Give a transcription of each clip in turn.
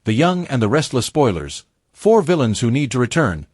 The Young and the Restless spoilers. 4 villains who need to return.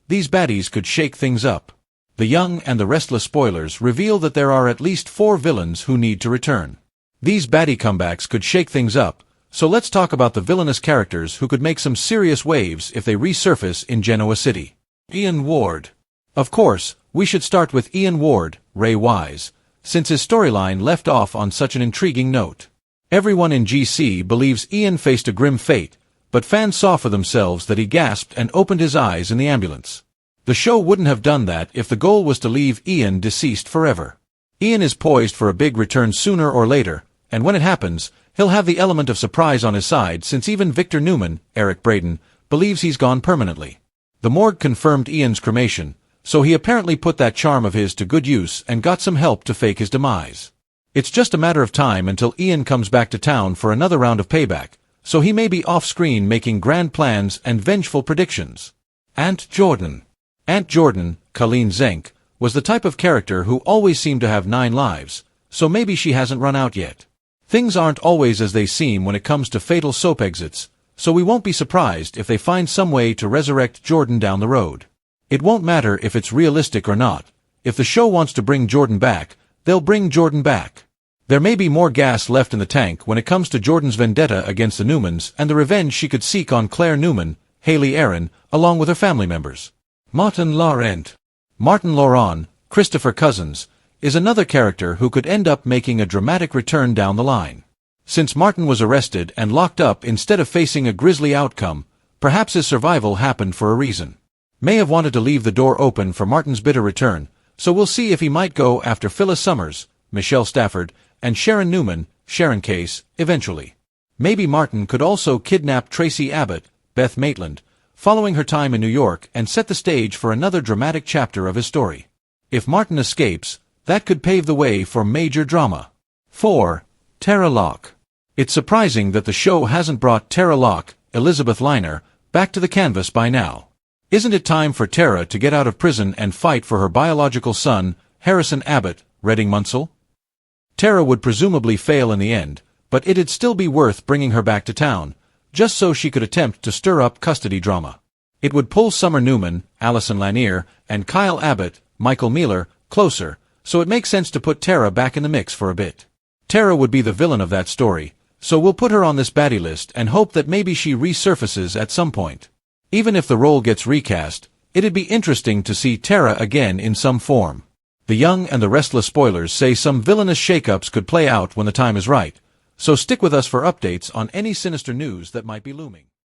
These baddies could shake things up. The Young and the Restless spoilers reveal that there are at least 4 villains who need to return. These baddie comebacks could shake things up, so let's talk about the villainous characters who could make some serious waves if they resurface in Genoa City. Ian Ward. Of course, we should start with Ian Ward, Ray Wise, since his storyline left off on such an intriguing note. Everyone in GC believes Ian faced a grim fate, but fans saw for themselves that he gasped and opened his eyes in the ambulance. The show wouldn't have done that if the goal was to leave Ian deceased forever. Ian is poised for a big return sooner or later, and when it happens, he'll have the element of surprise on his side since even Victor Newman, Eric Braeden, believes he's gone permanently. The morgue confirmed Ian's cremation, so he apparently put that charm of his to good use and got some help to fake his demise. It's just a matter of time until Ian comes back to town for another round of payback, so he may be off-screen making grand plans and vengeful predictions. Aunt Jordan. Aunt Jordan, Colleen Zenk, was the type of character who always seemed to have 9 lives, so maybe she hasn't run out yet. Things aren't always as they seem when it comes to fatal soap exits, so we won't be surprised if they find some way to resurrect Jordan down the road. It won't matter if it's realistic or not. If the show wants to bring Jordan back, they'll bring Jordan back. There may be more gas left in the tank when it comes to Jordan's vendetta against the Newmans and the revenge she could seek on Claire Newman, Haley Aaron, along with her family members. Martin Laurent. Martin Laurent, Christopher Cousins, is another character who could end up making a dramatic return down the line. Since Martin was arrested and locked up instead of facing a grisly outcome, perhaps his survival happened for a reason. May have wanted to leave the door open for Martin's bitter return, so we'll see if he might go after Phyllis Summers, Michelle Stafford, and Sharon Newman, Sharon Case, eventually. Maybe Martin could also kidnap Tracy Abbott, Beth Maitland, following her time in New York and set the stage for another dramatic chapter of his story. If Martin escapes, that could pave the way for major drama. 4. Tara Locke. It's surprising that the show hasn't brought Tara Locke, Elizabeth Liner, back to the canvas by now. Isn't it time for Tara to get out of prison and fight for her biological son, Harrison Abbott, Reading Munsell? Tara would presumably fail in the end, but it'd still be worth bringing her back to town, just so she could attempt to stir up custody drama. It would pull Summer Newman, Allison Lanier, and Kyle Abbott, Michael Mealer, closer, so it makes sense to put Tara back in the mix for a bit. Tara would be the villain of that story, so we'll put her on this baddie list and hope that maybe she resurfaces at some point. Even if the role gets recast, it'd be interesting to see Tara again in some form. The Young and the Restless spoilers say some villainous shakeups could play out when the time is right, so stick with us for updates on any sinister news that might be looming.